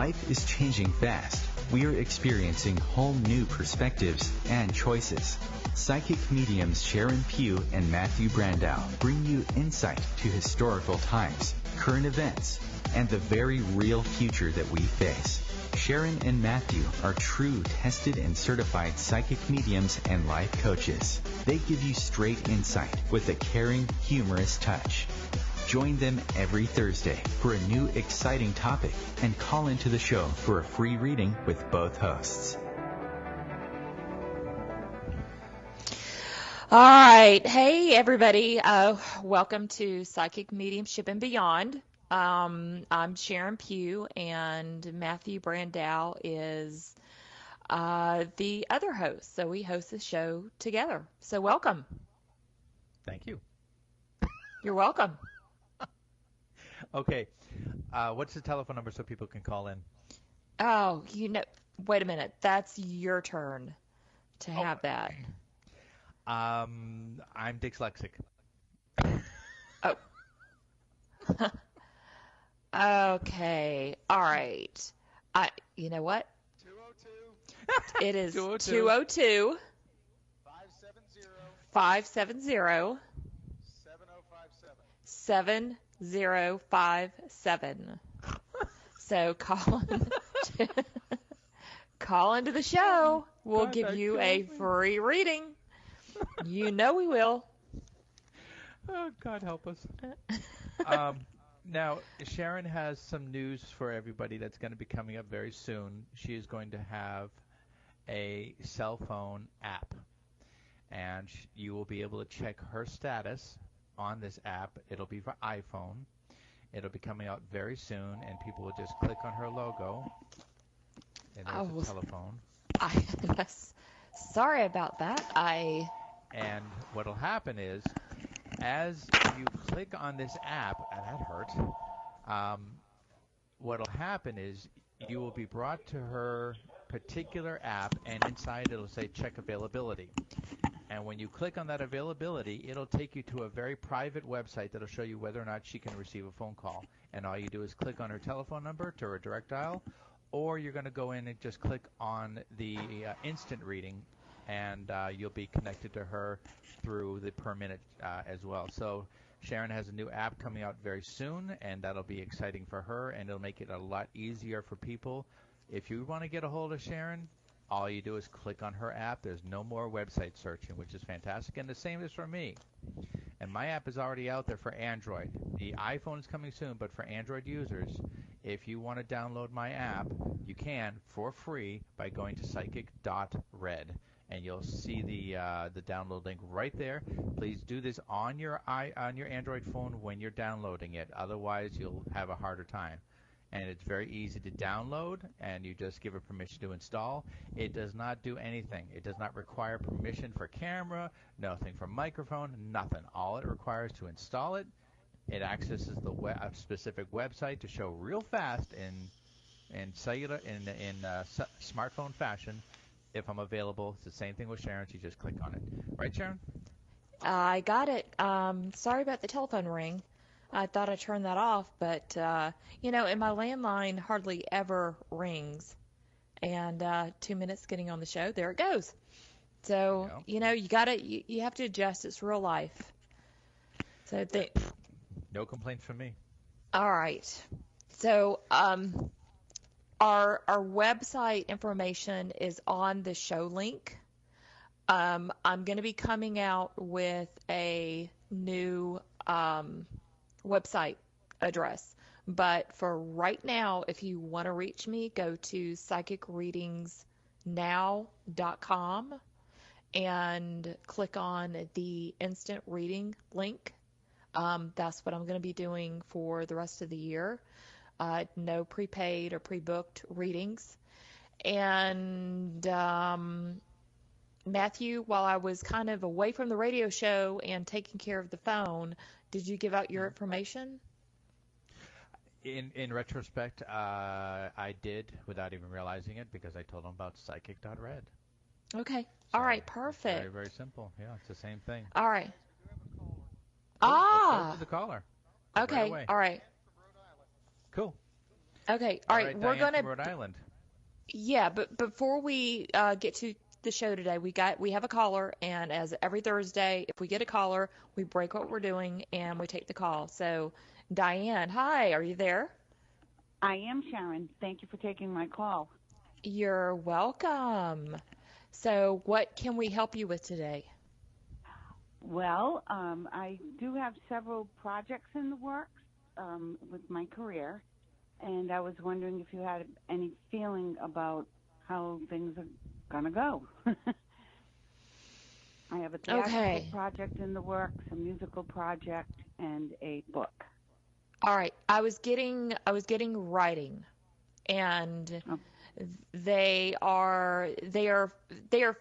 Life is changing fast. We are experiencing whole new perspectives and choices. Psychic mediums Sharon Pugh and Matthew Brandau bring you insight to historical times, current events, and the very real future that we face. Sharon and Matthew are true, tested, and certified psychic mediums and life coaches. They give you straight insight with a caring, humorous touch. Join them every Thursday for a new exciting topic and call into the show for a free reading with both hosts. All right. Hey, everybody. Welcome to Psychic Mediumship and Beyond. I'm Sharon Pugh, and Matthew Brandau is the other host. So we host the show together. So welcome. Thank you. You're welcome. Okay. What's the telephone number so people can call in? Oh, wait a minute. That's your turn to have that. I'm dyslexic. Oh. Okay. All right. You know what? 202. It is 202 570 7057. So call into the show. We'll give you a free reading. You know we will. Oh, God help us. Now, Sharon has some news for everybody that's going to be coming up very soon. She is going to have a cell phone app, and you will be able to check her status on this app. It'll be for iPhone. It'll be coming out very soon, and people will just click on her logo, and there's a telephone. Sorry about that. And what'll happen is, as you click on this app, and that hurt, what'll happen is you will be brought to her particular app, and inside it'll say check availability. And when you click on that availability, it'll take you to a very private website that'll show you whether or not she can receive a phone call. And all you do is click on her telephone number to her direct dial, or you're going to go in and just click on the instant reading, and you'll be connected to her through the per minute as well. So Sharon has a new app coming out very soon, and that'll be exciting for her, and it'll make it a lot easier for people. If you want to get a hold of Sharon, all you do is click on her app. There's no more website searching, which is fantastic, and the same is for me. And my app is already out there for Android. The iPhone is coming soon, but for Android users, if you want to download my app, you can for free by going to psychic.red. And you'll see the download link right there. Please do this on your Android phone when you're downloading it. Otherwise, you'll have a harder time. And it's very easy to download, and you just give it permission to install. It does not do anything. It does not require permission for camera, nothing for microphone, nothing. All it requires to install it, it accesses a specific website to show real fast in smartphone fashion. If I'm available, it's the same thing with Sharon. You just click on it. Right, Sharon? I got it. Sorry about the telephone ring. I thought I turned that off, but, and my landline hardly ever rings. And 2 minutes getting on the show, there it goes. So, you have to adjust. It's real life. So No complaints from me. All right. So, Our website information is on the show link. I'm going to be coming out with a new website address. But for right now, if you want to reach me, go to psychicreadingsnow.com and click on the instant reading link. That's what I'm going to be doing for the rest of the year. No prepaid or pre-booked readings. And Matthew, while I was kind of away from the radio show and taking care of the phone, did you give out your information? In retrospect, I did without even realizing it because I told them about psychic.red. Okay. All right. Perfect. Very, very simple. Yeah, it's the same thing. All right. Let's go to the caller. Okay. Right all right. Cool. Okay, all All right. right, We're Diane gonna, from Rhode Island. yeah, but before we get to the show today, we have a caller, and as every Thursday, if we get a caller, we break what we're doing and we take the call. So, Diane, hi, are you there? I am Sharon. Thank you for taking my call. You're welcome. So, what can we help you with today? Well, I do have several projects in the works with my career, and I was wondering if you had any feeling about how things are going to go. I have a theatrical Okay. project in the works, a musical project, and a book. All right. I was getting writing, and Oh, they are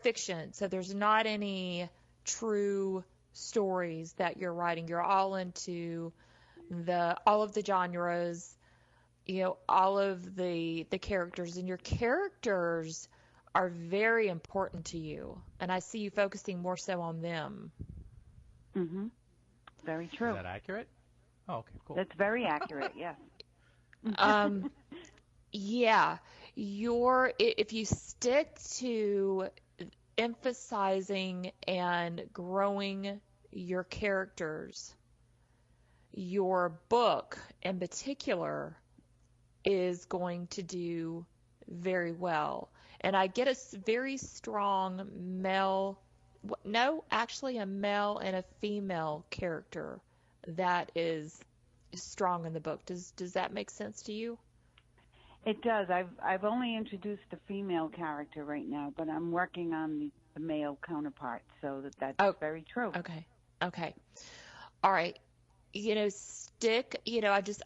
fiction. So there's not any true stories that you're writing. You're all into all of the genres, all of the characters, and your characters are very important to you. And I see you focusing more so on them. mm-hmm. Very Is true. that accurate? Oh, okay, cool. That's very accurate, yes. Um, yeah, if you stick to emphasizing and growing your characters, your book in particular is going to do very well. And I get a very strong male, no, actually a male and a female character that is strong in the book. Does that make sense to you? It does. I've only introduced the female character right now, but I'm working on the male counterpart, so that's Oh, very true. okay. Okay. All right.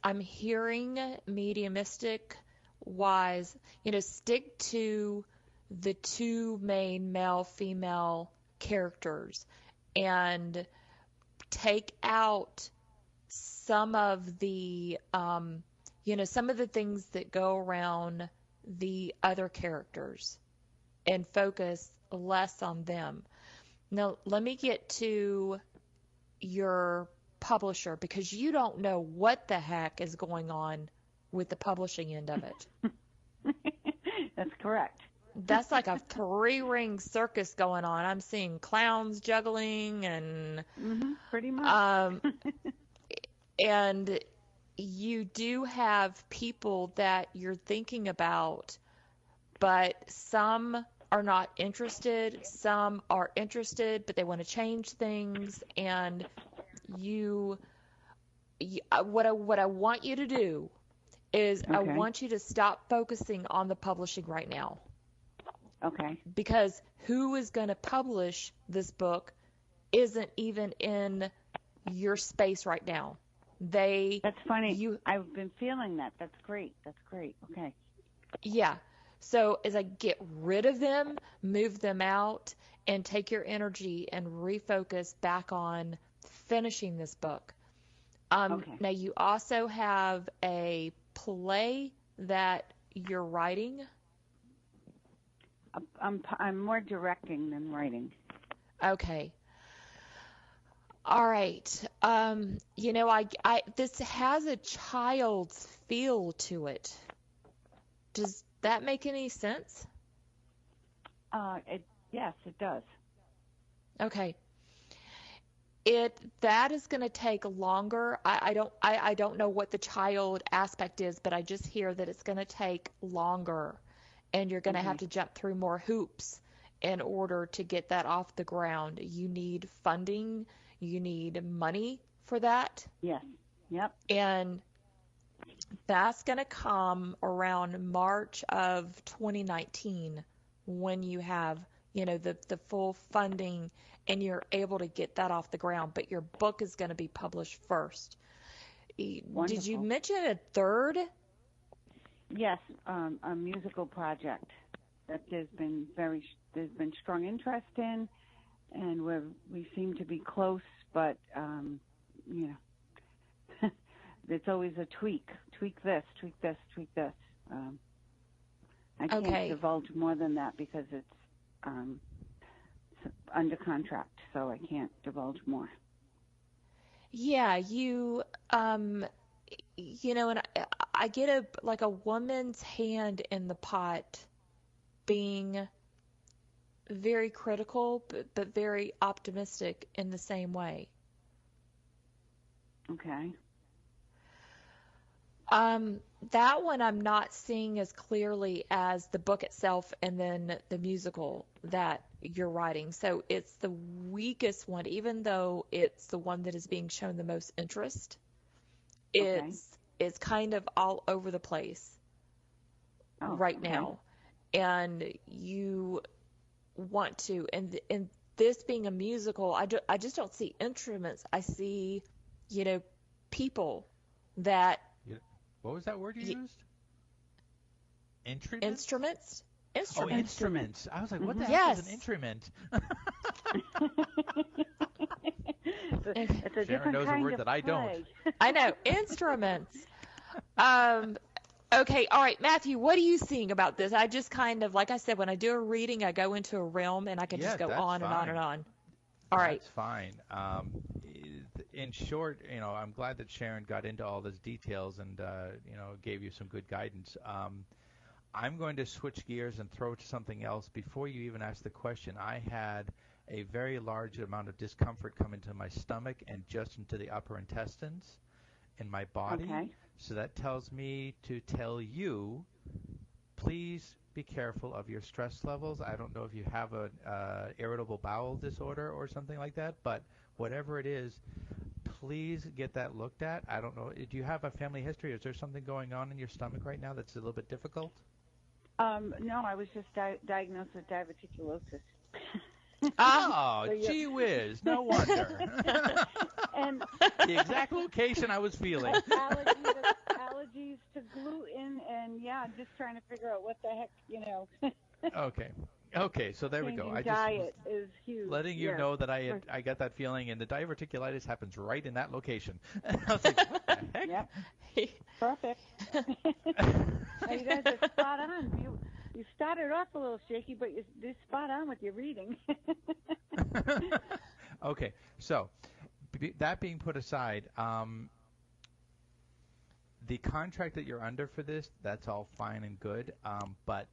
I'm hearing mediumistic wise, stick to the two main male female characters and take out some of the things that go around the other characters and focus less on them. Now, let me get to your publisher because you don't know what the heck is going on with the publishing end of it. That's correct. That's like a three-ring circus going on. I'm seeing clowns juggling and Pretty much. and you do have people that you're thinking about, but some are not interested, some are interested, but they want to change things, and what I want you to do is I Okay. want you to stop focusing on the publishing right now. Okay. Because who is going to publish this book isn't even in your space right now. That's funny. I've been feeling that. That's great. Okay. Yeah. So as I get rid of them, move them out, and take your energy and refocus back on finishing this book. Okay. Now you also have a play that you're writing. I'm more directing than writing. Okay. All right. This has a child's feel to it. Does that make any sense? Yes, it does. Okay. That is going to take longer. I don't know what the child aspect is, but I just hear that it's going to take longer, and you're going to have to jump through more hoops in order to get that off the ground. You need funding. You need money for that. Yes. Yep. And that's going to come around March of 2019 when you have, the full funding and you're able to get that off the ground. But your book is going to be published first. Wonderful. Did you mention a third? Yes, a musical project that there's been strong interest in, and we seem to be close, but it's always a tweak this, tweak this, tweak this. I can't divulge more than that because it's under contract, so I can't divulge more. Yeah, and I get a woman's hand in the pot being very critical, but very optimistic in the same way. Okay. That one I'm not seeing as clearly as the book itself and then the musical that you're writing. So it's the weakest one, even though it's the one that is being shown the most interest. Okay. It's kind of all over the place right okay. now. And you want to, and this being a musical, I just don't see instruments. I see, people that What was that word you used? Instruments? instruments. Oh, instruments. I was like, what the heck Yes. is an instrument? It's a Sharon different knows a kind word of that I don't. play. I know, instruments. Okay, all right, Matthew, what are you seeing about this? I just kind of, like I said, when I do a reading, I go into a realm and I can just go that's on and on fine. and on. All right. That's fine. In short, I'm glad that Sharon got into all those details and, gave you some good guidance. I'm going to switch gears and throw to something else. Before you even ask the question, I had a very large amount of discomfort come into my stomach and just into the upper intestines in my body. Okay. So that tells me to tell you, please be careful of your stress levels. I don't know if you have an irritable bowel disorder or something like that, but whatever it is, please get that looked at. I don't know. Do you have a family history? Is there something going on in your stomach right now that's a little bit difficult? No, I was just diagnosed with diverticulosis. Oh, So gee whiz. No wonder. And The exact location I was feeling. allergies to gluten, and just trying to figure out what the heck, Okay, so there we go. changing diet is huge. Letting you Yes. know that I got that feeling, and the diverticulitis happens right in that location. I was like, what the heck? Yep. Perfect. Now, you guys are spot on. You started off a little shaky, but you're spot on with your reading. Okay, so that being put aside, the contract that you're under for this, that's all fine and good, but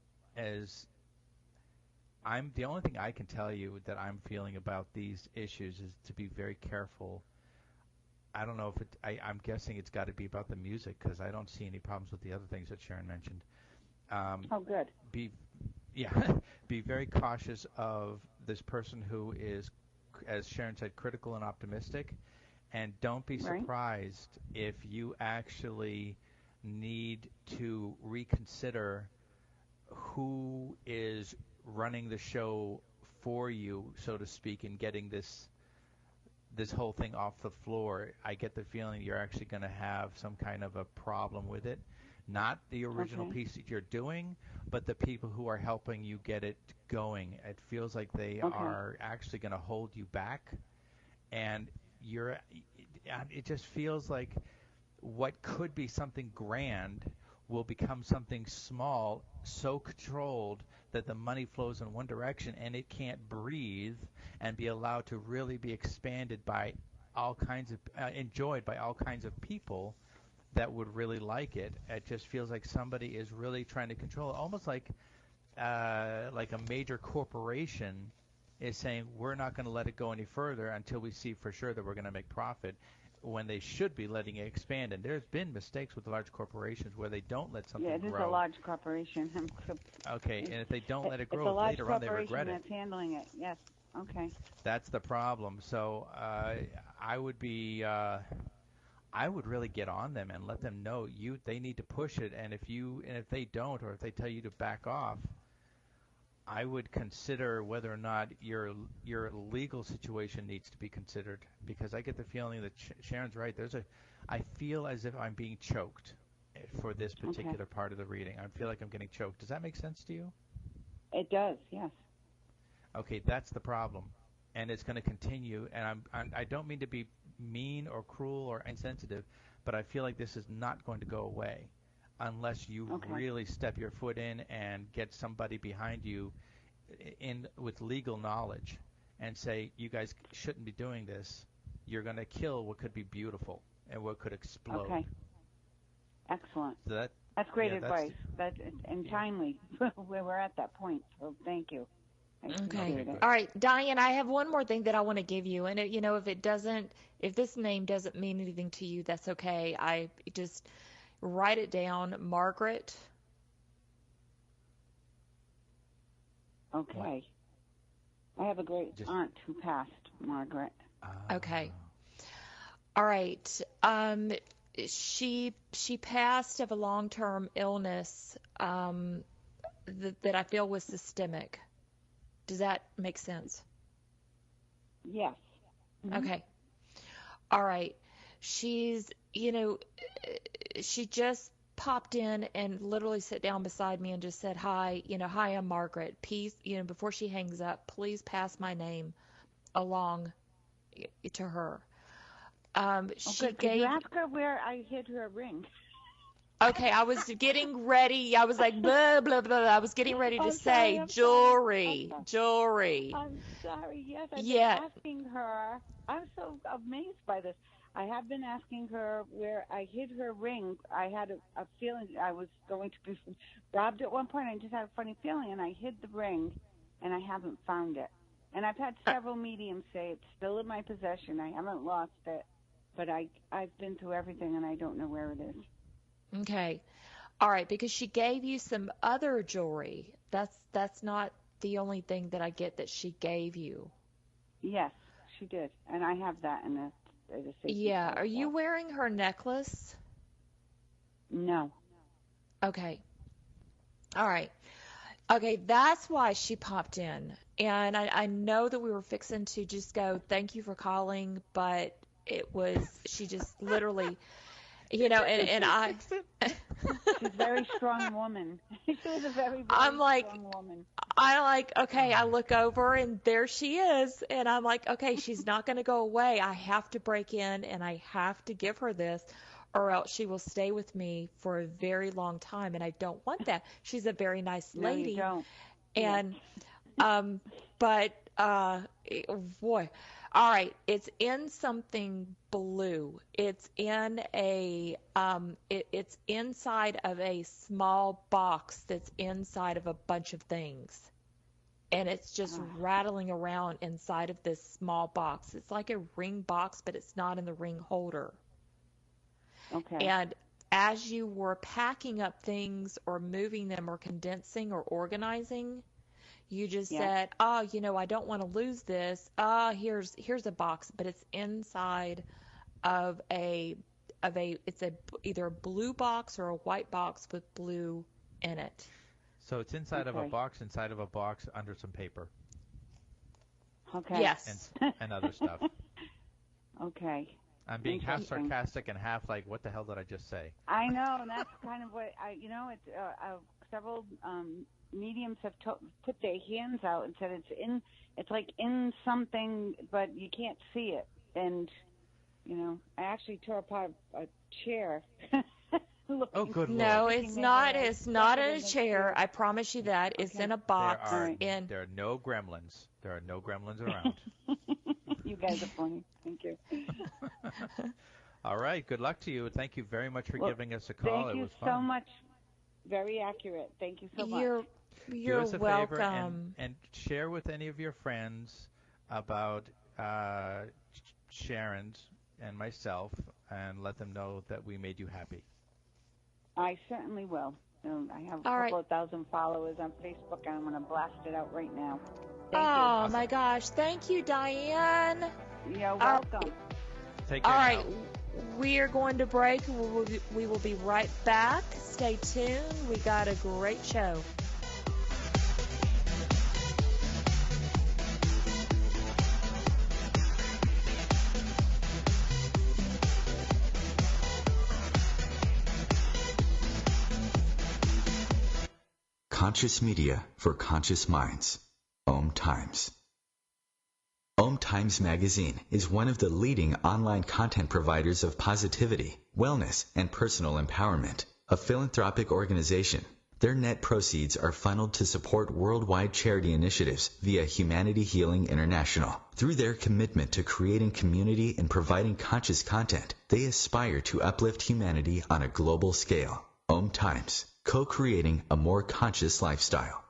the only thing I can tell you that I'm feeling about these issues is to be very careful. I don't know if I'm guessing it's got to be about the music because I don't see any problems with the other things that Sharon mentioned. Oh, good. Be very cautious of this person who is, as Sharon said, critical and optimistic, and don't be Right. surprised if you actually need to reconsider who is running the show for you, so to speak, and getting this whole thing off the floor. I get the feeling you're actually going to have some kind of a problem with it. Not the original Okay. piece that you're doing, but the people who are helping you get it going. It feels like they Okay. are actually going to hold you back, and it just feels like what could be something grand will become something small, so controlled that the money flows in one direction and it can't breathe and be allowed to really be expanded by all kinds of, enjoyed by all kinds of people that would really like it. It just feels like somebody is really trying to control it, almost like a major corporation is saying, we're not going to let it go any further until we see for sure that we're going to make profit, when they should be letting it expand. And there's been mistakes with large corporations where they don't let something Yeah, it is grow. a large corporation. Okay, and if they don't let it It's grow, a large later on they corporation regret it. that's handling it. Yes. Okay. That's the problem. So I would really get on them and let them know they need to push it. And if they don't, or if they tell you to back off, I would consider whether or not your legal situation needs to be considered, because I get the feeling that Sharon's right. I feel as if I'm being choked for this particular part of the reading. I feel like I'm getting choked. Does that make sense to you? It does. Yes. Okay, that's the problem, and it's going to continue. And I don't mean to be mean or cruel or insensitive, but I feel like this is not going to go away unless you really step your foot in and get somebody behind you with legal knowledge and say, you guys shouldn't be doing this. You're going to kill what could be beautiful and what could explode. Okay. Excellent. So that's great yeah, advice. And timely. Where we're at that point. So thank you. I appreciate it. All right, Diane, I have one more thing that I want to give you. And, if this name doesn't mean anything to you, that's okay. I just write it down. Margaret. Okay. I have a great aunt who passed, Margaret. Okay. All right. She passed of a long-term illness that I feel was systemic. Does that make sense? Yes. Mm-hmm. Okay. All right. She just popped in and literally sat down beside me and just said, hi, hi, I'm Margaret. Please, before she hangs up, please pass my name along to her. Could you ask her where I hid her ring? Okay, I was getting ready. I was like, blah, blah, blah. I was getting ready to say jewelry. I'm sorry. Yes, I've been asking her. I'm so amazed by this. I have been asking her where I hid her ring. I had a feeling I was going to be robbed at one point. I just had a funny feeling, and I hid the ring, and I haven't found it. And I've had several mediums say it's still in my possession. I haven't lost it, but I've been through everything, and I don't know where it is. Okay. All right, because she gave you some other jewelry. That's not the only thing that I get that she gave you. Yes, she did. And I have that in a safety. Yeah. Are you wearing her necklace? No. Okay. All right. Okay, that's why she popped in. And I know that we were fixing to just go, thank you for calling, but she just literally... and I. She's a very strong woman. She's a very strong woman. Okay, I look over and there she is. And I'm like, okay, she's not going to go away. I have to break in and I have to give her this or else she will stay with me for a very long time. And I don't want that. She's a very nice lady. No, you don't. And, but, boy. All right, it's in something blue. It's in it's inside of a small box that's inside of a bunch of things. And it's just rattling around inside of this small box. It's like a ring box, but it's not in the ring holder. Okay. And as you were packing up things or moving them or condensing or organizing, you just said, I don't want to lose this. Here's a box, but it's inside of it's either a blue box or a white box with blue in it. So it's inside of a box, under some paper. Okay. Yes. And other stuff. Okay. I'm being half sarcastic and half like, what the hell did I just say? I know, and that's kind of what several mediums have put their hands out and said it's like in something, but you can't see it. And I actually tore apart a chair. Oh, good Lord. No, it's not. It's not in a chair. I promise you that. It's in a box. There are no gremlins. There are no gremlins around. You guys are funny. Thank you. All right. Good luck to you. Thank you very much for giving us a call. Thank you so much. Very accurate. Thank you so much. You're Do us a welcome. favor and share with any of your friends about Sharon and myself and let them know that we made you happy. I certainly will. I have a couple of thousand followers on Facebook, and I'm going to blast it out right now. Thank you. Oh, my gosh. Thank you, Diane. You're welcome. Take care. All right. We are going to break. We will be right back. Stay tuned. We got a great show. Conscious media for conscious minds. OMTimes. OMTimes magazine is one of the leading online content providers of positivity, wellness, and personal empowerment. A philanthropic organization Their net proceeds are funneled to support worldwide charity initiatives via Humanity Healing International. Through their commitment to creating community and providing conscious content, they aspire to uplift humanity on a global scale. OMTimes, co-creating a more conscious lifestyle.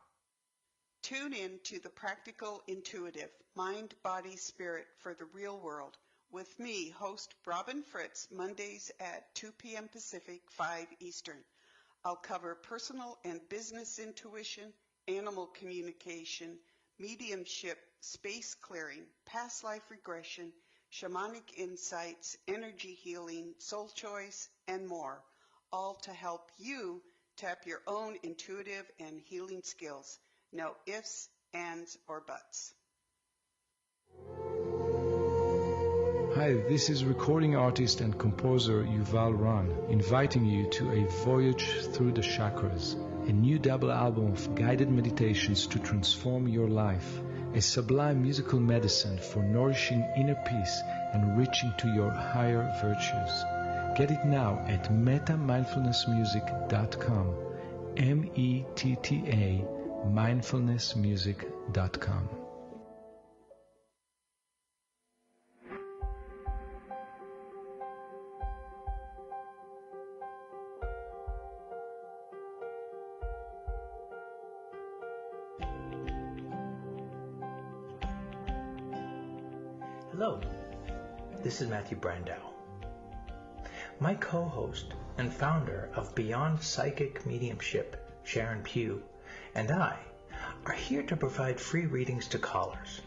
Tune in to The Practical Intuitive, Mind, Body, Spirit for the Real World with me, host Robin Fritz, Mondays at 2 p.m. Pacific, 5 Eastern. I'll cover personal and business intuition, animal communication, mediumship, space clearing, past life regression, shamanic insights, energy healing, soul choice, and more, all to help you tap your own intuitive and healing skills. No ifs, ands, or buts. Hi, this is recording artist and composer Yuval Ran, inviting you to a voyage through the chakras, a new double album of guided meditations to transform your life, a sublime musical medicine for nourishing inner peace and reaching to your higher virtues. Get it now at metamindfulnessmusic.com, METTA mindfulnessmusic.com. Hello, this is Matthew Brandau. My co-host and founder of Beyond Psychic Mediumship, Sharon Pugh, and I are here to provide free readings to callers.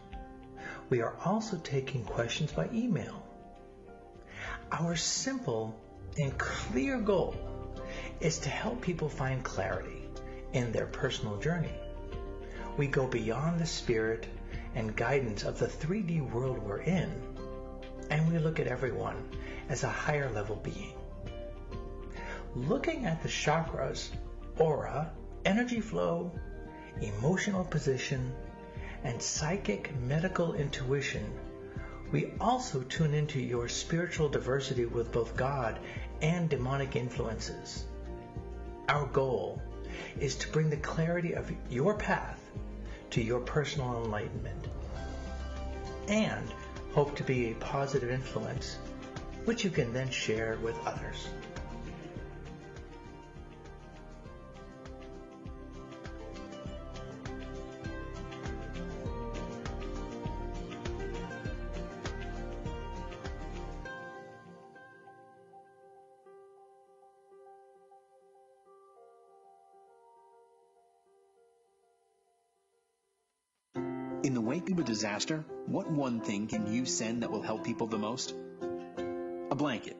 We are also taking questions by email. Our simple and clear goal is to help people find clarity in their personal journey. We go beyond the spirit and guidance of the 3D world we're in, and we look at everyone as a higher level being. Looking at the chakras, aura, energy flow, emotional position, and psychic medical intuition, we also tune into your spiritual diversity with both God and demonic influences. Our goal is to bring the clarity of your path to your personal enlightenment, and hope to be a positive influence, which you can then share with others. In the wake of a disaster, what one thing can you send that will help people the most? A blanket,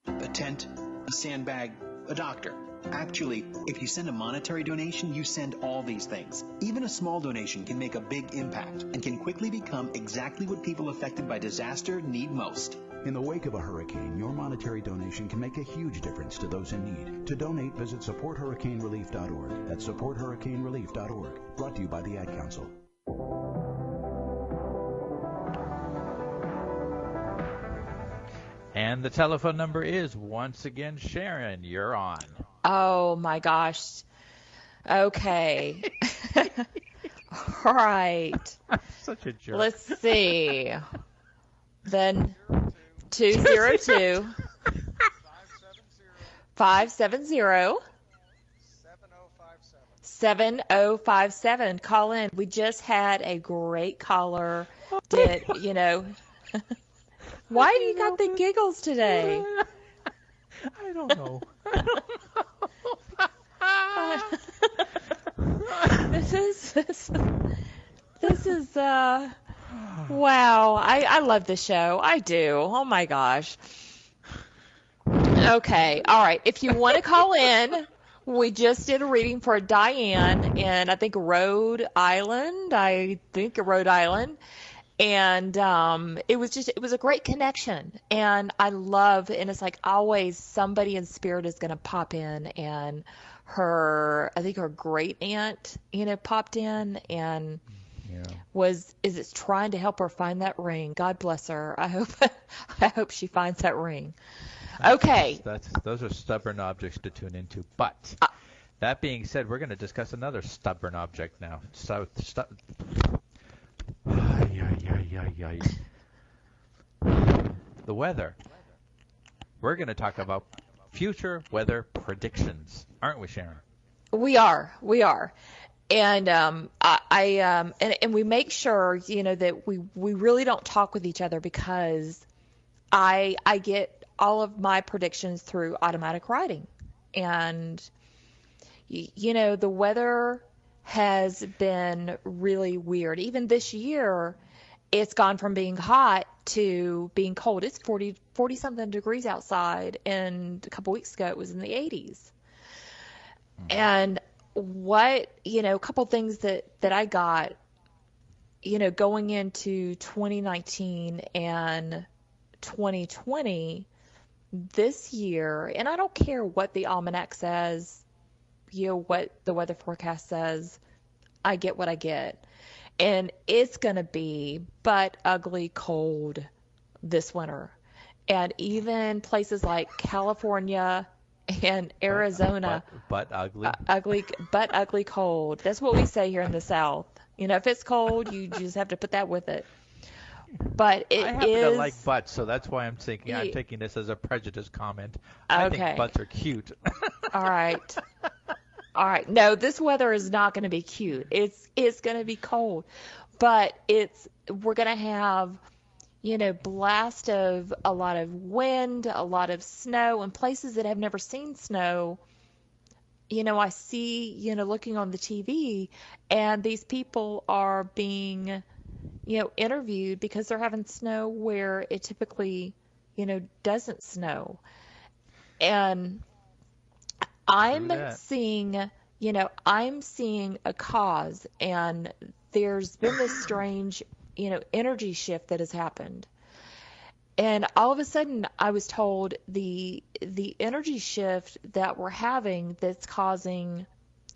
a tent, a sandbag, a doctor. Actually, if you send a monetary donation, you send all these things. Even a small donation can make a big impact and can quickly become exactly what people affected by disaster need most. In the wake of a hurricane, your monetary donation can make a huge difference to those in need. To donate, visit supporthurricanerelief.org. That's supporthurricanerelief.org. Brought to you by the Ad Council. And the telephone number is, once again, Sharon, you're on. Oh, my gosh. Okay. All right. Such a jerk. Let's see. Then 202 570 7057. Call in. We just had a great caller. Why do you got the giggles today? I don't know. This is wow. I love the show. I do. Oh my gosh. Okay. All right. If you want to call in, we just did a reading for Diane in, I think, Rhode Island. And it was a great connection. And and it's like always somebody in spirit is going to pop in, and I think her great aunt, popped in and is trying to help her find that ring. God bless her. I hope she finds that ring. Okay. Those are stubborn objects to tune into. But That being said, we're going to discuss another stubborn object now. The weather. We're going to talk about future weather predictions, aren't we, Sharon? We are. And and we make sure, that we really don't talk with each other, because I get all of my predictions through automatic writing. And the weather has been really weird. Even this year, it's gone from being hot to being cold. It's 40 something degrees outside, and a couple weeks ago it was in the 80s. And a couple things that I got, going into 2019 and 2020 this year, and I don't care what the almanac says, what the weather forecast says, I get what I get. And it's going to be butt ugly cold this winter. And even places like California and Arizona. Butt ugly? Butt ugly cold. That's what we say here in the South. If it's cold, you just have to put that with it. But I happen to like butts, so that's why I'm taking this as a prejudice comment. I think butts are cute. All right. No, this weather is not going to be cute. It's going to be cold, but we're going to have, blast of a lot of wind, a lot of snow, and places that have never seen snow. I see, looking on the TV, and these people are being, interviewed because they're having snow where it typically, doesn't snow. And I'm seeing a cause, and there's been this strange, energy shift that has happened. And all of a sudden I was told the energy shift that we're having that's causing,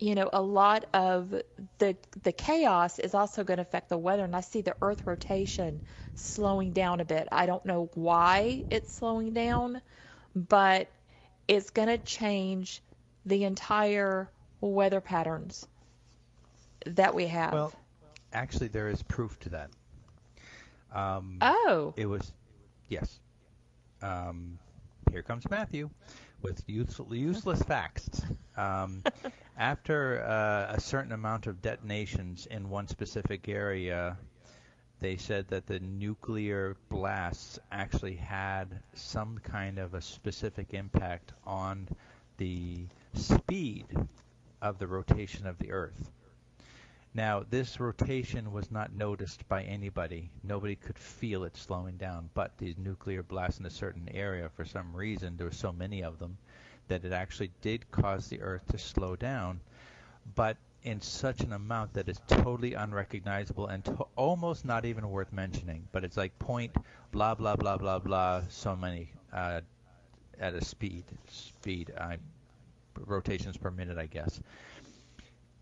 a lot of the chaos is also going to affect the weather. And I see the Earth rotation slowing down a bit. I don't know why it's slowing down, but it's going to change the entire weather patterns that we have. Well, actually, there is proof to that. It was, yes. Here comes Matthew with useless facts. After a certain amount of detonations in one specific area, they said that the nuclear blasts actually had some kind of a specific impact on the speed of the rotation of the Earth. Now, this rotation was not noticed by anybody. Nobody could feel it slowing down, but these nuclear blasts in a certain area, for some reason, there were so many of them, that it actually did cause the Earth to slow down, but in such an amount that is totally unrecognizable and almost not even worth mentioning. But it's like point blah, blah, blah, blah, blah, so many at a speed, rotations per minute, I guess.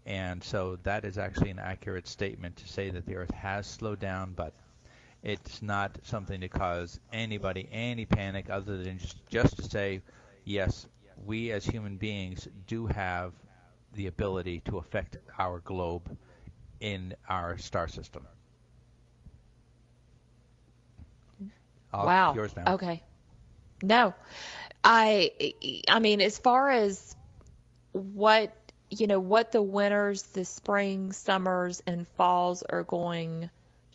And so that is actually an accurate statement to say that the Earth has slowed down, but it's not something to cause anybody any panic, other than just to say, yes, we as human beings do have the ability to affect our globe in our star system. Wow. Yours now. Okay. No. I mean, as far as what the winters, the springs, summers, and falls are going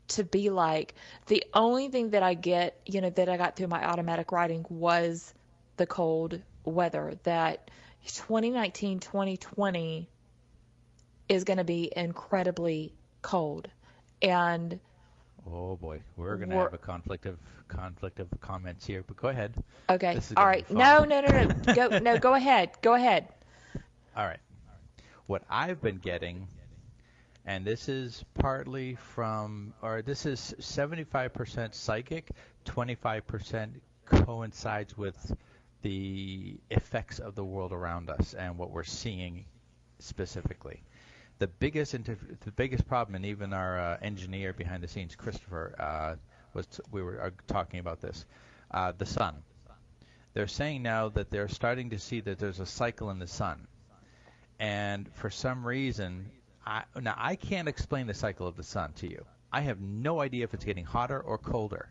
to be like, the only thing that I get, that I got through my automatic writing was the cold weather. That 2019, 2020 is going to be incredibly cold. And oh boy, we're going to have a conflict of comments here, but go ahead. Okay. All right. No. Go ahead. All right. What I've been getting, and this is partly this is 75% psychic, 25% coincides with the effects of the world around us and what we're seeing specifically. The biggest problem, and even our engineer behind the scenes, Christopher, we were talking about this, the sun. They're saying now that they're starting to see that there's a cycle in the sun. And for some reason, I can't explain the cycle of the sun to you. I have no idea if it's getting hotter or colder.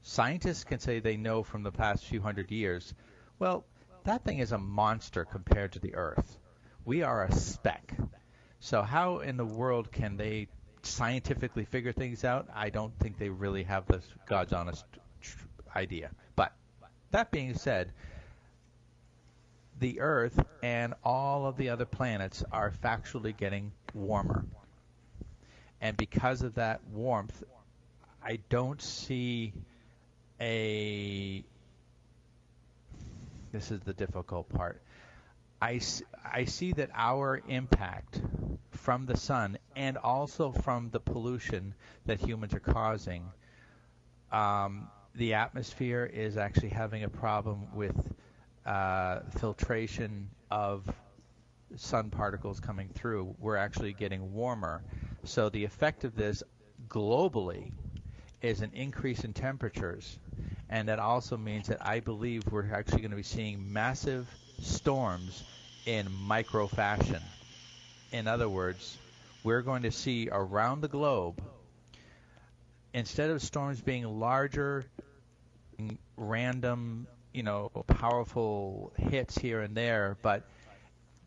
Scientists can say they know from the past few hundred years. Well, that thing is a monster compared to the Earth. We are a speck. So how in the world can they scientifically figure things out? I don't think they really have this God's honest idea. But that being said, the Earth and all of the other planets are factually getting warmer. And because of that warmth, I don't see this is the difficult part. I see that our impact from the sun and also from the pollution that humans are causing, the atmosphere is actually having a problem with filtration of sun particles coming through. We're actually getting warmer. So the effect of this globally is an increase in temperatures. And that also means that I believe we're actually going to be seeing massive storms in micro fashion. In other words, we're going to see around the globe, instead of storms being larger, random, powerful hits here and there, but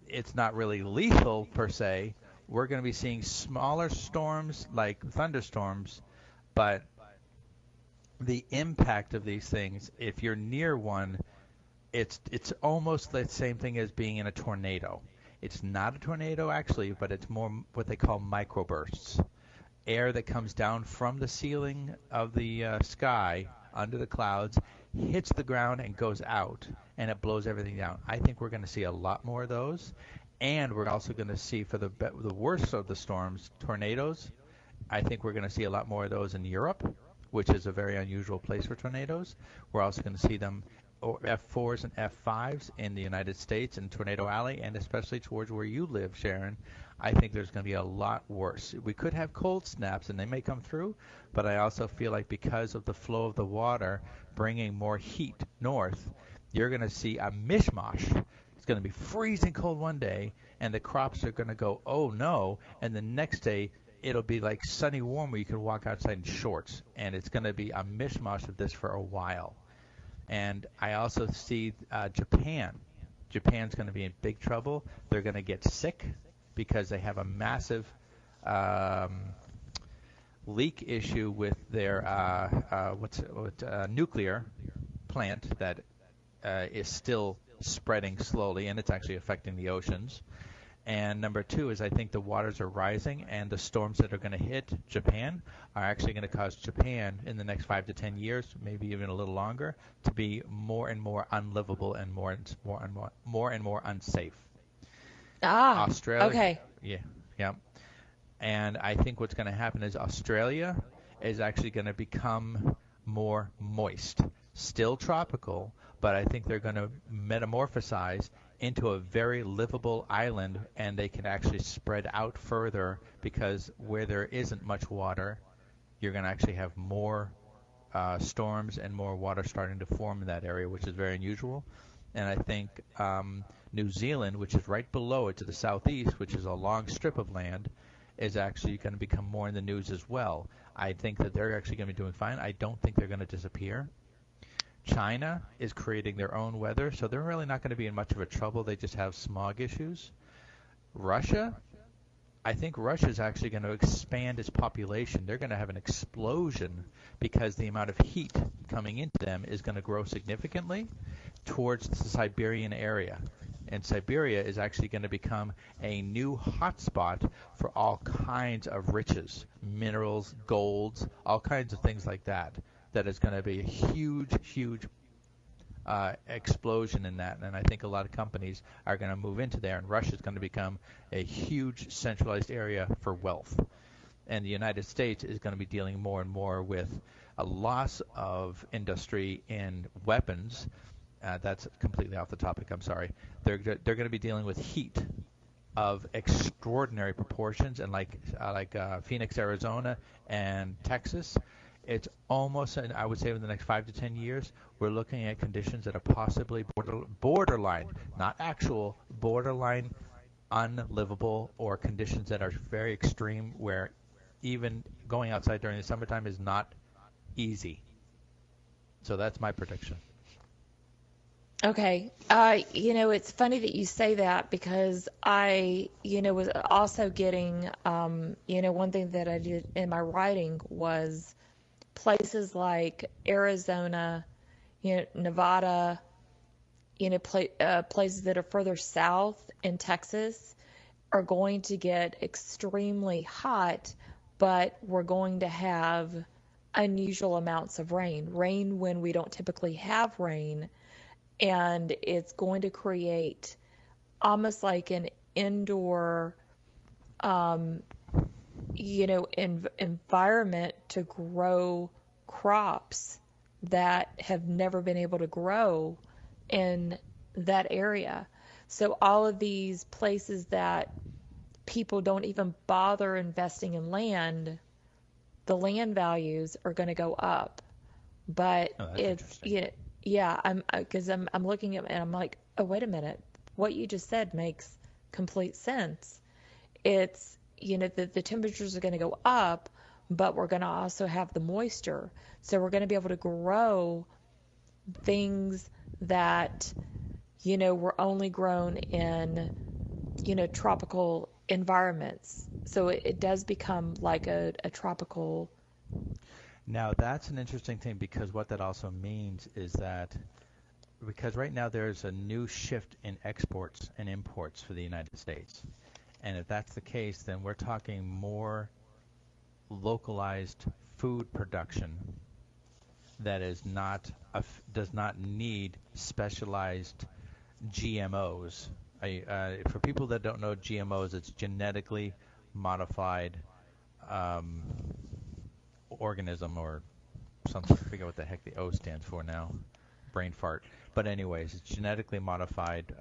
it's not really lethal per se, we're going to be seeing smaller storms like thunderstorms, but the impact of these things, if you're near one, it's almost the same thing as being in a tornado. It's not a tornado actually, but it's more what they call microbursts. Air that comes down from the ceiling of the sky under the clouds, hits the ground and goes out, and it blows everything down. I think we're going to see a lot more of those, and we're also going to see, for the worst of the storms, tornadoes. I think we're going to see a lot more of those in Europe, which is a very unusual place for tornadoes. We're also going to see them, F4s and F5s in the United States in Tornado Alley, and especially towards where you live, Sharon. I think there's going to be a lot worse. We could have cold snaps, and they may come through, but I also feel like because of the flow of the water bringing more heat north, you're going to see a mishmash. It's going to be freezing cold one day, and the crops are going to go, oh no, and the next day it'll be like sunny warm where you can walk outside in shorts, and it's going to be a mishmash of this for a while. And I also see Japan. Japan's going to be in big trouble. They're going to get sick because they have a massive leak issue with their nuclear plant that is still spreading slowly, and it's actually affecting the oceans. And number two is I think the waters are rising, and the storms that are going to hit Japan are actually going to cause Japan in the next 5 to 10 years, maybe even a little longer, to be more and more unlivable and more and more unsafe. Australia. Okay. Yeah. And I think what's going to happen is Australia is actually going to become more moist, still tropical, but I think they're going to metamorphosize into a very livable island, and they can actually spread out further because where there isn't much water, you're going to actually have more storms and more water starting to form in that area, which is very unusual. And I think New Zealand, which is right below it to the southeast, which is a long strip of land, is actually going to become more in the news as well. I think that they're actually going to be doing fine. I don't think they're going to disappear. China is creating their own weather, so they're really not going to be in much of a trouble. They just have smog issues. Russia, I think Russia is actually going to expand its population. They're going to have an explosion because the amount of heat coming into them is going to grow significantly towards the Siberian area. And Siberia is actually going to become a new hotspot for all kinds of riches, minerals, golds, all kinds of things like that. That is going to be a huge explosion in that. And I think a lot of companies are going to move into there, and Russia is going to become a huge centralized area for wealth. And the United States is going to be dealing more and more with a loss of industry in weapons. That's completely off the topic. I'm sorry. They're going to be dealing with heat of extraordinary proportions, and like Phoenix, Arizona, and Texas, it's almost, and I would say in the next 5 to 10 years, we're looking at conditions that are possibly borderline, not actual, borderline unlivable or conditions that are very extreme where even going outside during the summertime is not easy. So that's my prediction. Okay. It's funny that you say that because I, was also getting, one thing that I did in my writing was places like Arizona, Nevada, places that are further south in Texas are going to get extremely hot, but we're going to have unusual amounts of rain when we don't typically have rain. And it's going to create almost like an indoor, environment to grow crops that have never been able to grow in that area. So all of these places that people don't even bother investing in land, the land values are going to go up. But it's, yeah, I'm looking at it and I'm like, oh, wait a minute. What you just said makes complete sense. It's, the temperatures are going to go up, but we're going to also have the moisture. So we're going to be able to grow things that, were only grown in, tropical environments. So it does become like a tropical. Now, that's an interesting thing because what that also means is that because right now there's a new shift in exports and imports for the United States. And if that's the case, then we're talking more localized food production that is not does not need specialized GMOs. For people that don't know GMOs, it's genetically modified organism or something. I forget what the heck the O stands for now. Brain fart. But anyways, it's genetically modified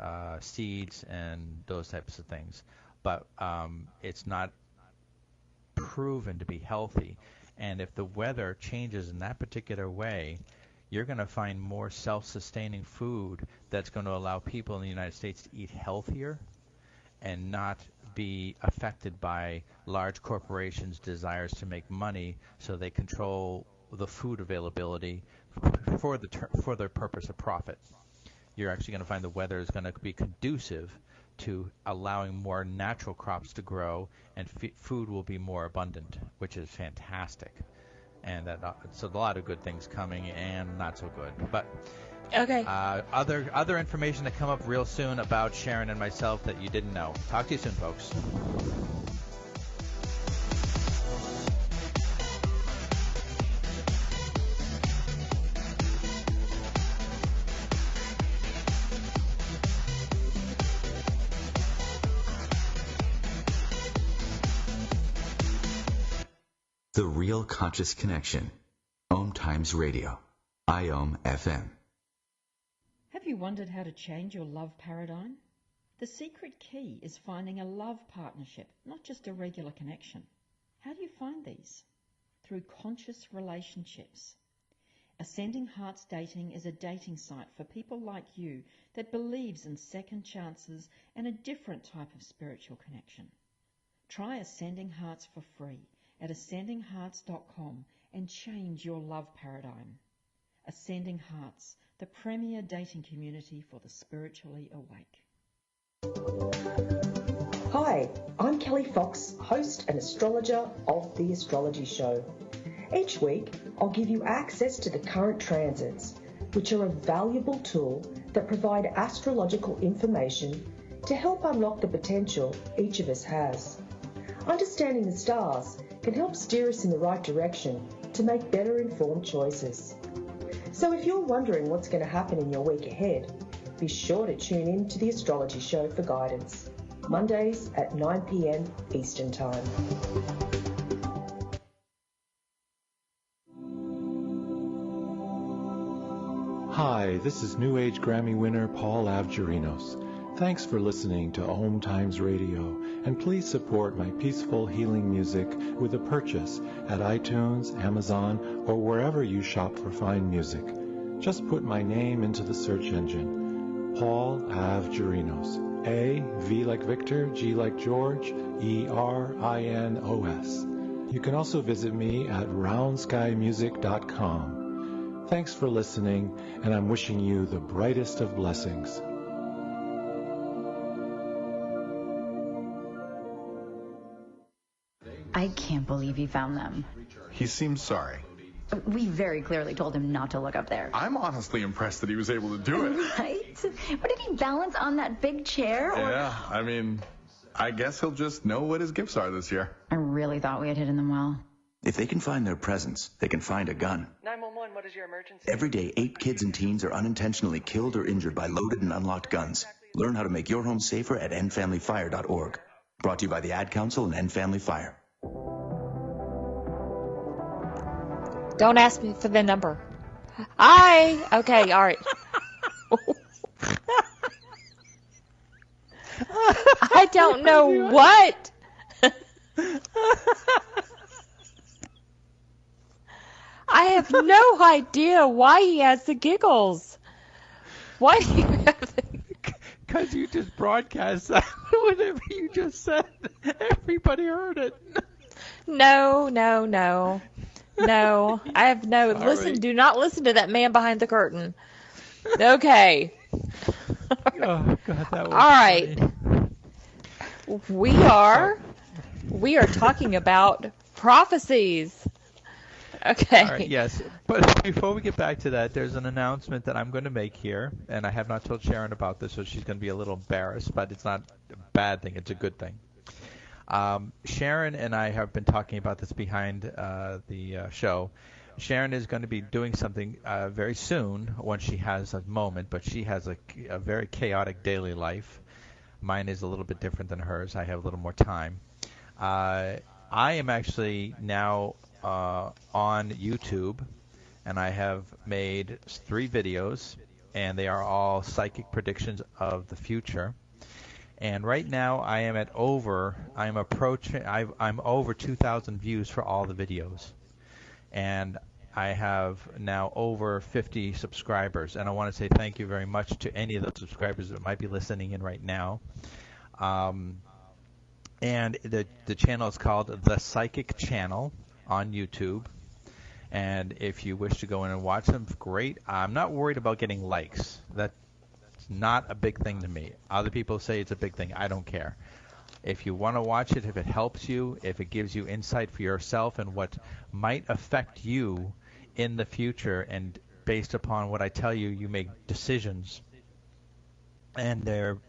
seeds and those types of things. But it's not proven to be healthy. And if the weather changes in that particular way, you're going to find more self-sustaining food that's going to allow people in the United States to eat healthier and not be affected by large corporations' desires to make money, so they control the food availability for their purpose of profit. You're actually going to find the weather is going to be conducive to allowing more natural crops to grow, and food will be more abundant, which is fantastic. And so a lot of good things coming and not so good. But okay. Other information to come up real soon about Sharon and myself that you didn't know. Talk to you soon, folks. The Real Conscious Connection. OMTimes Radio. IOM FM. Have you wondered how to change your love paradigm? The secret key is finding a love partnership, not just a regular connection. How do you find these? Through conscious relationships. Ascending Hearts Dating is a dating site for people like you that believes in second chances and a different type of spiritual connection. Try Ascending Hearts for free at ascendinghearts.com and change your love paradigm. Ascending Hearts, the premier dating community for the spiritually awake. Hi, I'm Kelly Fox, host and astrologer of The Astrology Show. Each week, I'll give you access to the current transits, which are a valuable tool that provide astrological information to help unlock the potential each of us has. Understanding the stars can help steer us in the right direction to make better informed choices. So if you're wondering what's going to happen in your week ahead, be sure to tune in to The Astrology Show for guidance, Mondays at 9 p.m. Eastern Time. Hi, this is New Age Grammy winner Paul Avgerinos. Thanks for listening to OMTimes Radio, and please support my peaceful healing music with a purchase at iTunes, Amazon, or wherever you shop for fine music. Just put my name into the search engine, Paul Avgerinos. A, V like Victor, G like George, ERINOS. You can also visit me at roundskymusic.com. Thanks for listening, and I'm wishing you the brightest of blessings. I can't believe he found them. He seems sorry. We very clearly told him not to look up there. I'm honestly impressed that he was able to do it. Right? But did he balance on that big chair? Or... Yeah, I mean, I guess he'll just know what his gifts are this year. I really thought we had hidden them well. If they can find their presents, they can find a gun. 911, what is your emergency? Every day, 8 kids and teens are unintentionally killed or injured by loaded and unlocked guns. Learn how to make your home safer at endfamilyfire.org. Brought to you by the Ad Council and End Family Fire. Don't ask me for the number. Okay, all right. I don't know what. I have no idea why he has the giggles. Why do you have the... Because you just broadcast that. Whatever you just said. Everybody heard it. No. I have no... Sorry. Listen, do not listen to that man behind the curtain. Okay. Oh, God, that was all right. funny. We are talking about prophecies. Okay. All right, yes. But before we get back to that, there's an announcement that I'm going to make here, and I have not told Sharon about this, so she's going to be a little embarrassed, but it's not a bad thing. It's a good thing. Sharon and I have been talking about this behind the show. Sharon is going to be doing something very soon when she has a moment, but she has a very chaotic daily life. Mine is a little bit different than hers. I have a little more time. I am actually now on YouTube, and I have made 3 videos, and they are all psychic predictions of the future. And right now I'm over 2,000 views for all the videos. And I have now over 50 subscribers. And I want to say thank you very much to any of those subscribers that might be listening in right now. And the channel is called The Psychic Channel on YouTube. And if you wish to go in and watch them, great. I'm not worried about getting likes. That's not a big thing to me. Other people say it's a big thing. I don't care. If you want to watch it, if it helps you, if it gives you insight for yourself and what might affect you in the future, and based upon what I tell you, you make decisions, and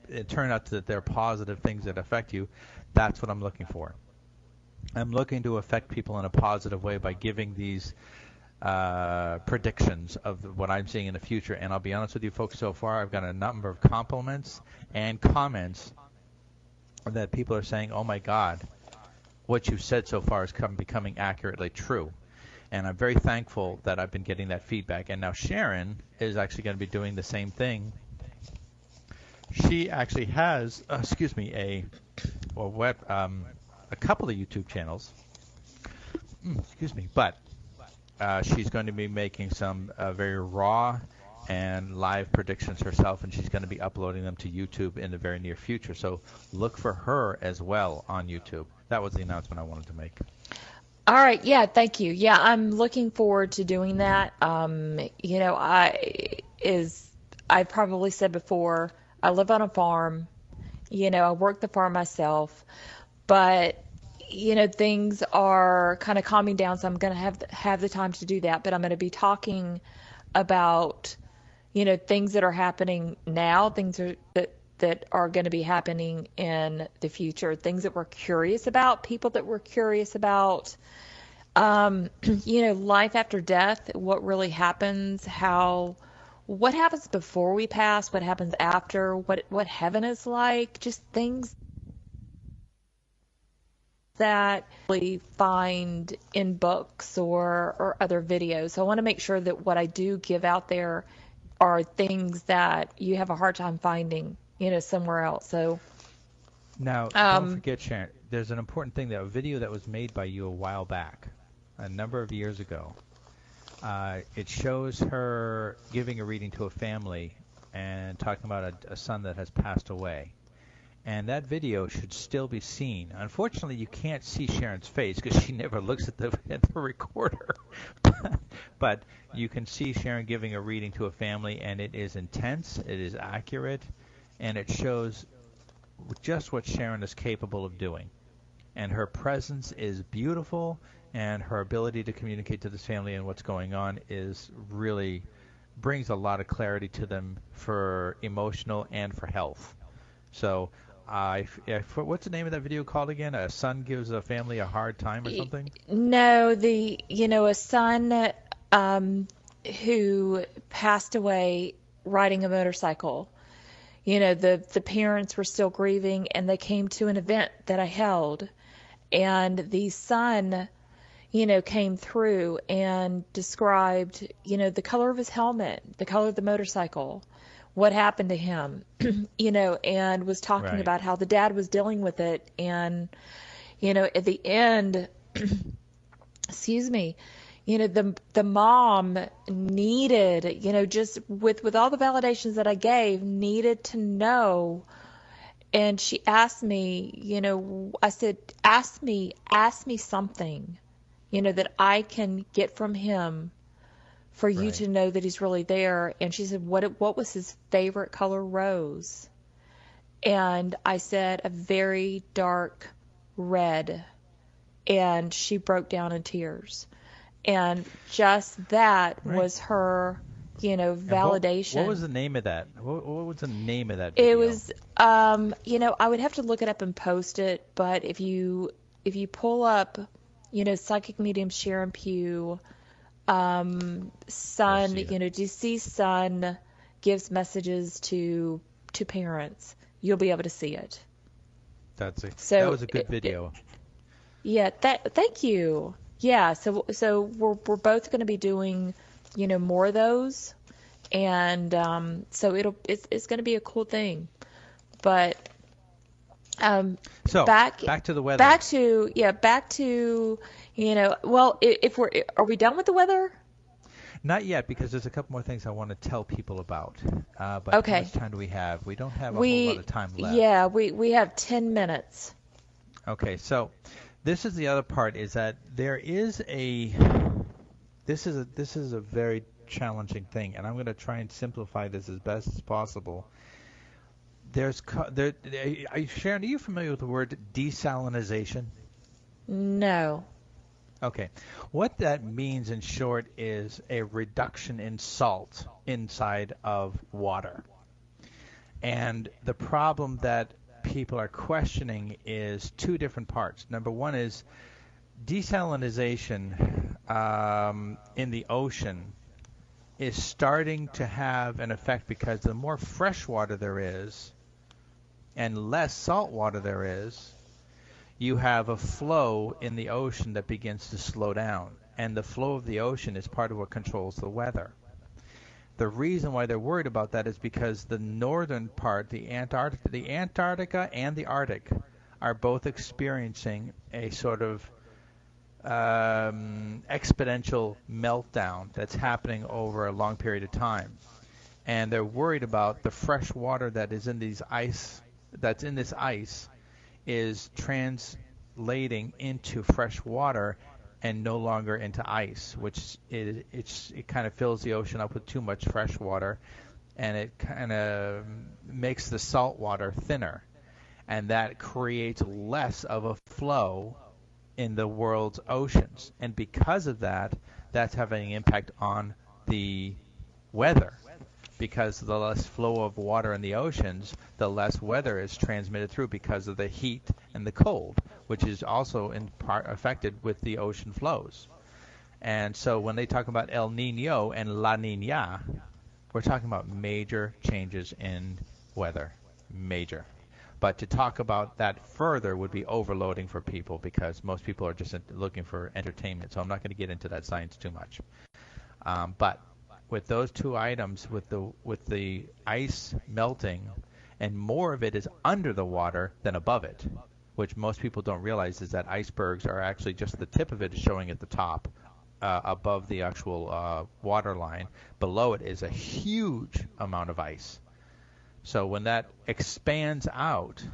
it turned out that they're positive things that affect you, that's what I'm looking for. I'm looking to affect people in a positive way by giving these predictions of what I'm seeing in the future. And I'll be honest with you folks, so far I've got a number of compliments and comments that people are saying, oh my God, what you've said so far is becoming accurately true. And I'm very thankful that I've been getting that feedback. And now Sharon is actually going to be doing the same thing. She actually has, a couple of YouTube channels. But she's going to be making some very raw and live predictions herself, and she's going to be uploading them to YouTube in the very near future. So look for her as well on YouTube. That was the announcement I wanted to make. All right. Yeah, thank you. Yeah, I'm looking forward to doing that. I probably said before, I live on a farm. I work the farm myself, but things are kind of calming down, so I'm going to have the time to do that. But I'm going to be talking about, things that are happening now, things that are going to be happening in the future, things that we're curious about, people that we're curious about, life after death, what really happens, what happens before we pass, what happens after, what heaven is like, just things that we find in books or other videos. So I want to make sure that what I do give out there are things that you have a hard time finding, somewhere else. So now, don't forget, Sharon, there's an important thing, that a video that was made by you a while back, a number of years ago. It shows her giving a reading to a family and talking about a son that has passed away. And that video should still be seen. Unfortunately, you can't see Sharon's face because she never looks at the recorder. But you can see Sharon giving a reading to a family, and it is intense, it is accurate, and it shows just what Sharon is capable of doing. And her presence is beautiful, and her ability to communicate to this family and what's going on is really brings a lot of clarity to them for emotional and for health. So what's the name of that video called again? A son gives a family a hard time or something? No, a son who passed away riding a motorcycle. The parents were still grieving, and they came to an event that I held, and the son, came through and described, the color of his helmet, the color of the motorcycle, what happened to him, and was talking about how the dad was dealing with it. And, at the end, excuse me, the mom needed, just with all the validations that I gave, needed to know. And she asked me, I said, ask me something, that I can get from him for you to know that he's really there. And she said, what was his favorite color? Rose. And I said, a very dark red. And she broke down in tears. And just that was her, validation. What was the name of that? What was the name of that video? It was, I would have to look it up and post it. But if you pull up, Psychic Medium Sharon Pugh, son, deceased son gives messages to parents, you'll be able to see it. That was a good video. Thank you. Yeah, so we're both going to be doing, more of those, and so it's going to be a cool thing. But so back to the weather. Back to well, are we done with the weather? Not yet, because there's a couple more things I want to tell people about. But okay. How much time do we have? We don't have a whole lot of time left. Yeah, we have 10 minutes. Okay, so this is the other part, is that there is this is a very challenging thing, and I'm going to try and simplify this as best as possible. Sharon, are you familiar with the word desalinization? No. Okay. What that means in short is a reduction in salt inside of water. And the problem that people are questioning is two different parts. Number one is desalinization in the ocean is starting to have an effect, because the more fresh water there is and less salt water there is, you have a flow in the ocean that begins to slow down. And the flow of the ocean is part of what controls the weather. The reason why they're worried about that is because the northern part, the Antarctica and the Arctic, are both experiencing a sort of exponential meltdown that's happening over a long period of time. And they're worried about the fresh water that is in this ice is translating into fresh water and no longer into ice, which it kind of fills the ocean up with too much fresh water, and it kind of makes the salt water thinner, and that creates less of a flow in the world's oceans. And because of that, that's having an impact on the weather. Because the less flow of water in the oceans, the less weather is transmitted through because of the heat and the cold, which is also in part affected with the ocean flows. And so when they talk about El Nino and La Nina, we're talking about major changes in weather. Major. But to talk about that further would be overloading for people, because most people are just looking for entertainment. So I'm not going to get into that science too much. But with those two items, with the ice melting, and more of it is under the water than above it, which most people don't realize, is that icebergs are actually just the tip of it is showing at the top, above the actual water line. Below it is a huge amount of ice. So when that expands out,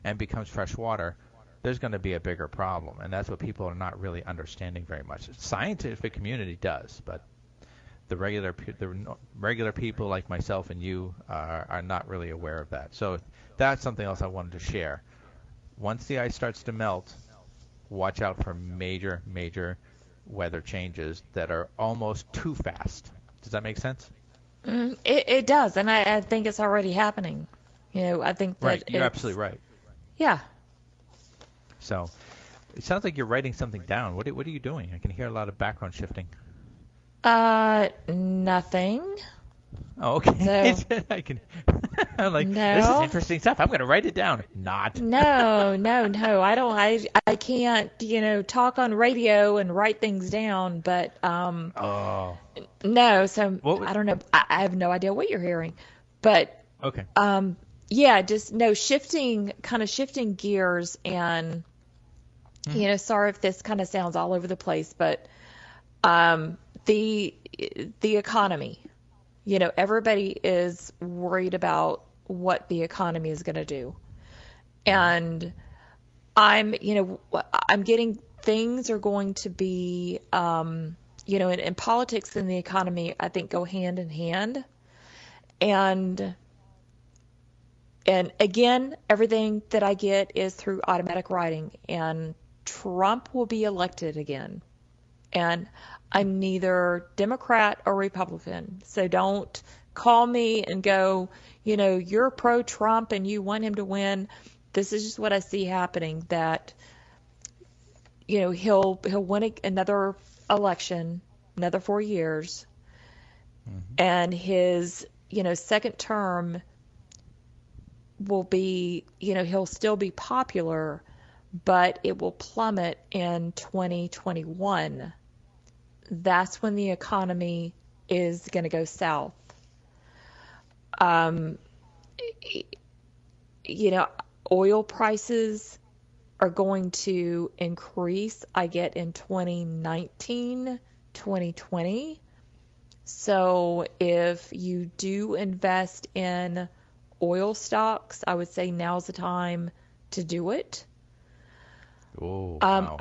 and becomes fresh water, there's going to be a bigger problem, and that's what people are not really understanding very much. The scientific community does, but the regular people like myself and you are not really aware of that. So that's something else I wanted to share. Once the ice starts to melt, watch out for major weather changes that are almost too fast. Does that make sense? It does, and I think it's already happening. I think that right. You're absolutely right. Yeah. So it sounds like you're writing something down. What are you doing? I can hear a lot of background shifting. Nothing. Oh, okay. So, I can. I'm like, no. This is interesting stuff. I'm going to write it down. Not. No. I don't. I can't. Talk on radio and write things down. But Oh. No. So I don't know. I have no idea what you're hearing. But okay. Yeah. Just no shifting gears and. Sorry if this kind of sounds all over the place, but the economy. Everybody is worried about what the economy is going to do. And I'm getting things are going to be, in politics and the economy, I think go hand in hand. And again, everything that I get is through automatic writing, and Trump will be elected again. And I'm neither Democrat or Republican. So don't call me and go, you're pro-Trump and you want him to win. This is just what I see happening, that, he'll win another election, another 4 years. Mm-hmm. And his, second term will be, he'll still be popular, but it will plummet in 2021. That's when the economy is going to go south. Oil prices are going to increase, I get, in 2019, 2020. So if you do invest in oil stocks, I would say now's the time to do it. Oh, wow.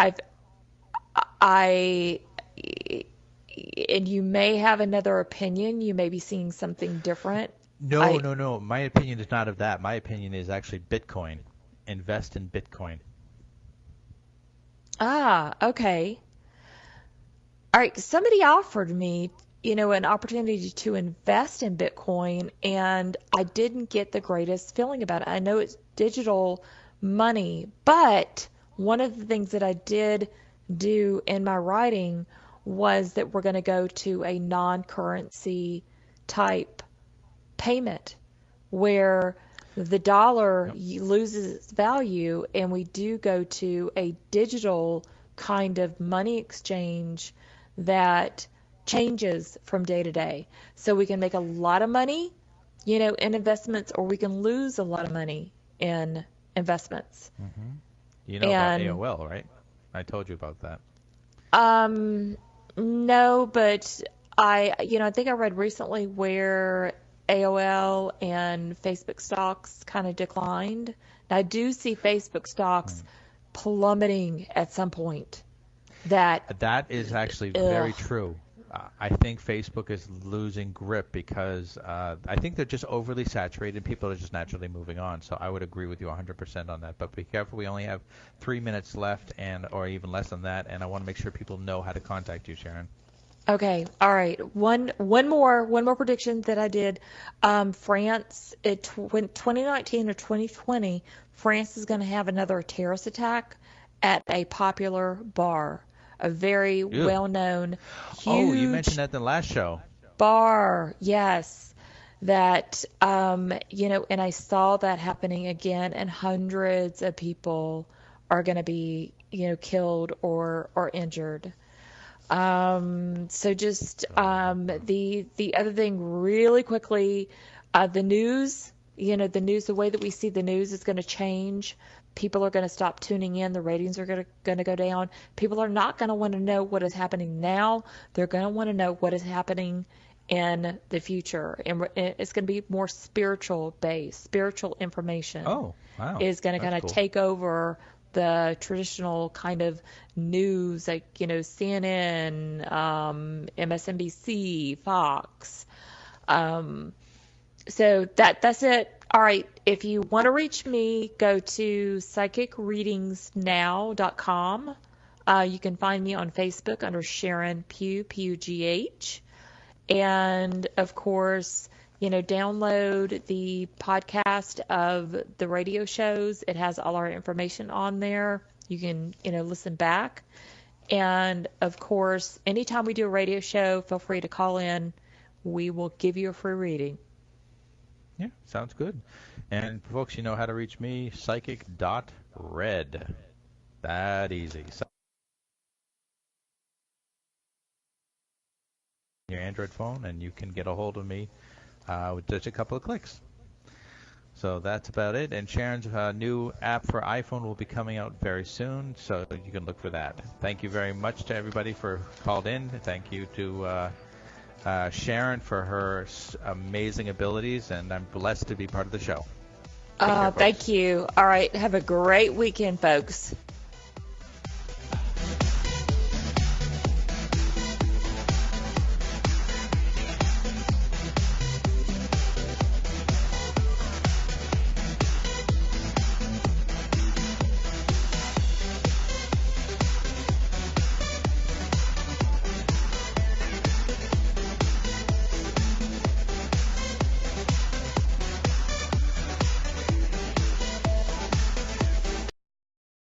And you may have another opinion. You may be seeing something different. No. My opinion is not of that. My opinion is actually Bitcoin. Invest in Bitcoin. Ah, okay. All right. Somebody offered me, an opportunity to invest in Bitcoin, and I didn't get the greatest feeling about it. I know it's digital money, but one of the things that I did do in my writing was that we're going to go to a non-currency type payment where the dollar loses its value, and we do go to a digital kind of money exchange that changes from day to day. So we can make a lot of money, in investments, or we can lose a lot of money in investments. Mm-hmm. You know about AOL, right? I told you about that. No, but I think I read recently where AOL and Facebook stocks kind of declined. I do see Facebook stocks plummeting at some point. That is actually very true. I think Facebook is losing grip because I think they're just overly saturated. People are just naturally moving on. So I would agree with you 100% on that. But be careful. We only have 3 minutes left, or even less than that. And I want to make sure people know how to contact you, Sharon. Okay. All right. One more prediction that I did. France, 2019 or 2020, France is going to have another terrorist attack at a popular bar. A very well-known, huge... Oh, you mentioned that in the last show. Bar, yes. That, and I saw that happening again, and hundreds of people are going to be, killed or injured. So just the other thing really quickly, the news, the way that we see the news is going to change. People are going to stop tuning in. The ratings are going to go down. People are not going to want to know what is happening now. They're going to want to know what is happening in the future, and it's going to be more spiritual based. Spiritual information is going to kind of take over the traditional kind of news, like, you know, CNN, MSNBC, Fox. So that's it. All right. If you want to reach me, go to psychicreadingsnow.com. You can find me on Facebook under Sharon Pugh, P-U-G-H. And, of course, you know, download the podcast of the radio shows. It has all our information on there. You can, you know, listen back. And, of course, anytime we do a radio show, feel free to call in. We will give you a free reading. Yeah, sounds good. And, folks, you know how to reach me, psychic.red. That easy. Your Android phone, and you can get a hold of me with just a couple of clicks. So that's about it. And Sharon's new app for iPhone will be coming out very soon, so you can look for that. Thank you very much to everybody for called in. Thank you to Sharon for her amazing abilities, and I'm blessed to be part of the show. Thank you. All right. Have a great weekend, folks.